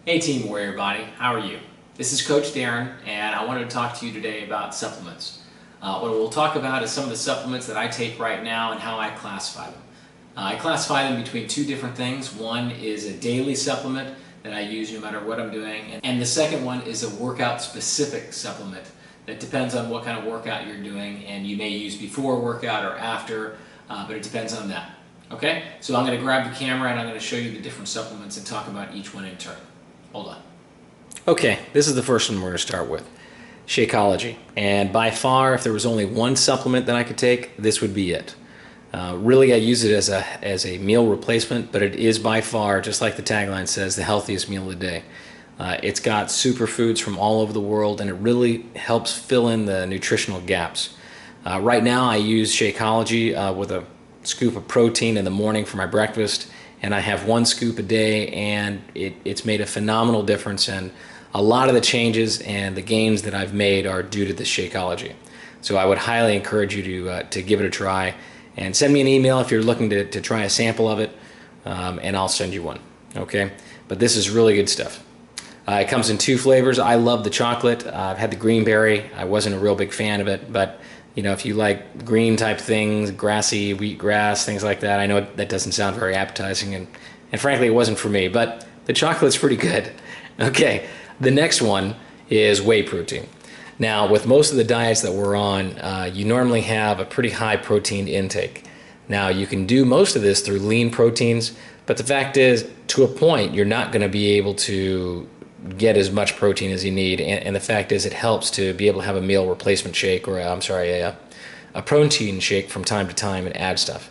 Hey Team Warrior Body, how are you? This is Coach Darren, and I wanted to talk to you today about supplements. What we'll talk about is some of the supplements that I take right now and how I classify them. I classify them between two different things. One is a daily supplement that I use no matter what I'm doing, and the second one is a workout-specific supplement that depends on what kind of workout you're doing, and you may use before workout or after, but it depends on that. Okay, so I'm going to grab the camera and I'm going to show you the different supplements and talk about each one in turn. Hold on. Okay, this is the first one we're going to start with, Shakeology. And by far, if there was only one supplement that I could take, this would be it. Really, I use it as a meal replacement, but it is by far, just like the tagline says, the healthiest meal of the day. It's got superfoods from all over the world, and it really helps fill in the nutritional gaps. Right now, I use Shakeology with a scoop of protein in the morning for my breakfast, and I have one scoop a day, and it's made a phenomenal difference, and a lot of the changes and the gains that I've made are due to this Shakeology. So I would highly encourage you to give it a try, and send me an email if you're looking to try a sample of it, and I'll send you one, okay? But this is really good stuff. It comes in two flavors. I love the chocolate. I've had the green berry. I wasn't a real big fan of it, but you know, if you like green type things, grassy, wheatgrass, things like that, I know that doesn't sound very appetizing, and frankly, it wasn't for me, but the chocolate's pretty good. Okay, the next one is whey protein. Now, with most of the diets that we're on, you normally have a pretty high protein intake. Now, you can do most of this through lean proteins, but the fact is, to a point, you're not going to be able to get as much protein as you need, and the fact is it helps to be able to have a meal replacement shake, or a protein shake from time to time and add stuff.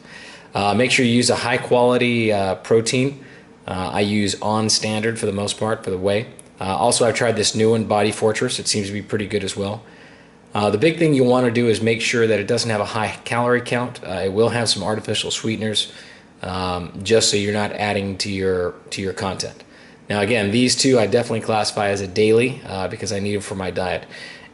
Make sure you use a high quality protein. I use On Standard for the most part for the whey. Also, I've tried this new one, Body Fortress. It seems to be pretty good as well. The big thing you want to do is make sure that it doesn't have a high calorie count. It will have some artificial sweeteners, just so you're not adding to your content. Now again, these two I definitely classify as a daily because I need them for my diet.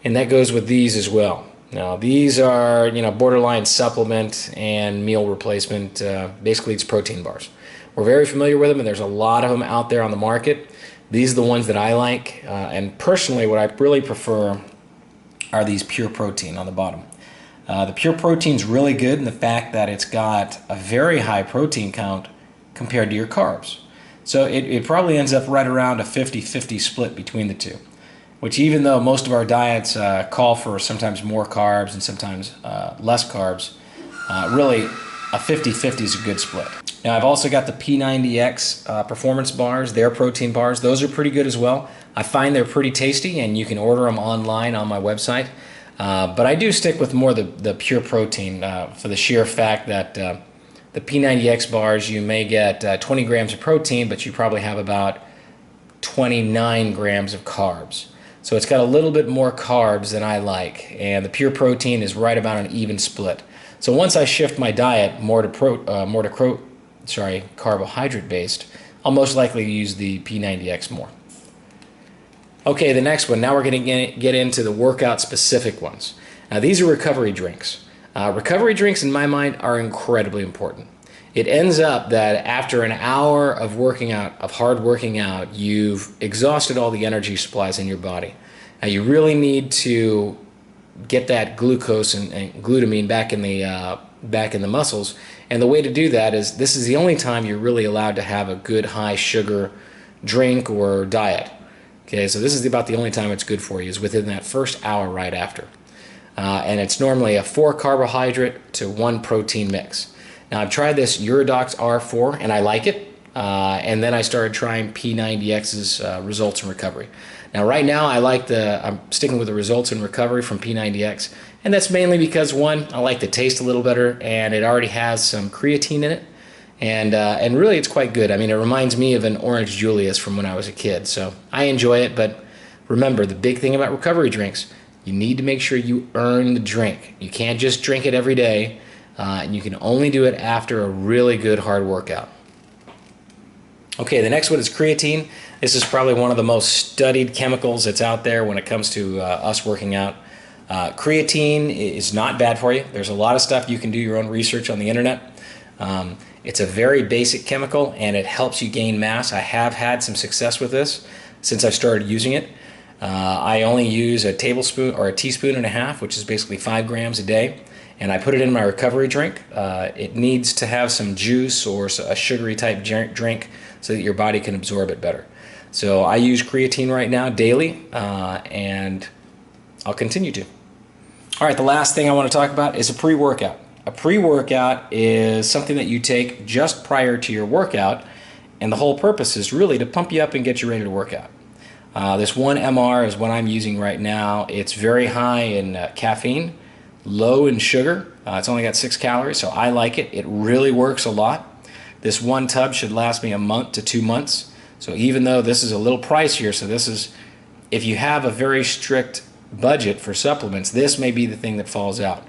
And that goes with these as well. Now these are, you know, borderline supplement and meal replacement. Basically it's protein bars. We're very familiar with them, and there's a lot of them out there on the market. These are the ones that I like, and personally what I really prefer are these Pure Protein on the bottom. The Pure Protein is really good in the fact that it's got a very high protein count compared to your carbs. So it probably ends up right around a 50-50 split between the two, which, even though most of our diets call for sometimes more carbs and sometimes less carbs, really a 50-50 is a good split. Now I've also got the P90X performance bars. They're protein bars. Those are pretty good as well. I find they're pretty tasty, and you can order them online on my website. But I do stick with more the Pure Protein for the sheer fact that the P90X bars, you may get 20 grams of protein, but you probably have about 29 grams of carbs. So it's got a little bit more carbs than I like, and the Pure Protein is right about an even split. So once I shift my diet more to carbohydrate based, I'll most likely use the P90X more. Okay, the next one. Now we're going to get into the workout specific ones. Now these are recovery drinks. Recovery drinks, in my mind, are incredibly important. It ends up that after an hour of working out, of hard working out, you've exhausted all the energy supplies in your body. Now you really need to get that glucose and glutamine back in the muscles, and the way to do that is, this is the only time you're really allowed to have a good high sugar drink or diet. Okay, so this is about the only time it's good for you, is within that first hour right after. And it's normally a 4 carbohydrate to 1 protein mix. Now I've tried this Uridox R4 and I like it, and then I started trying P90X's results in recovery. Now right now I'm sticking with the results in recovery from P90X, and that's mainly because, one, I like the taste a little better, and it already has some creatine in it, and really it's quite good. I mean, it reminds me of an Orange Julius from when I was a kid, so I enjoy it. But remember, the big thing about recovery drinks, you need to make sure you earn the drink. You can't just drink it every day, and you can only do it after a really good hard workout. Okay, the next one is creatine. This is probably one of the most studied chemicals that's out there when it comes to us working out. Creatine is not bad for you. There's a lot of stuff you can do your own research on the internet. It's a very basic chemical and it helps you gain mass. I have had some success with this since I started using it. I only use a tablespoon or a teaspoon and a half, which is basically 5 grams a day, and I put it in my recovery drink. It needs to have some juice or a sugary type drink so that your body can absorb it better. So I use creatine right now daily, and I'll continue to. All right, the last thing I want to talk about is a pre-workout. A pre-workout is something that you take just prior to your workout, and the whole purpose is really to pump you up and get you ready to work out. This 1MR is what I'm using right now. It's very high in caffeine, low in sugar. It's only got 6 calories, so I like it. It really works a lot. This one tub should last me a month to 2 months. So even though this is a little pricier, so this is, if you have a very strict budget for supplements, this may be the thing that falls out.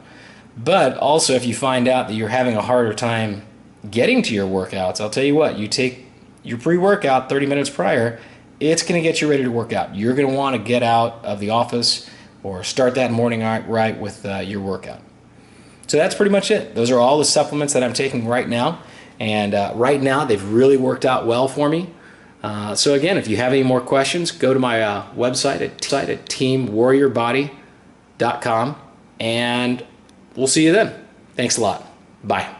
But also if you find out that you're having a harder time getting to your workouts, I'll tell you what, you take your pre-workout 30 minutes prior, it's going to get you ready to work out. You're going to want to get out of the office or start that morning right with your workout. So that's pretty much it. Those are all the supplements that I'm taking right now. And right now they've really worked out well for me. So again, if you have any more questions, go to my website at teamwarriorbody.com, and we'll see you then. Thanks a lot. Bye.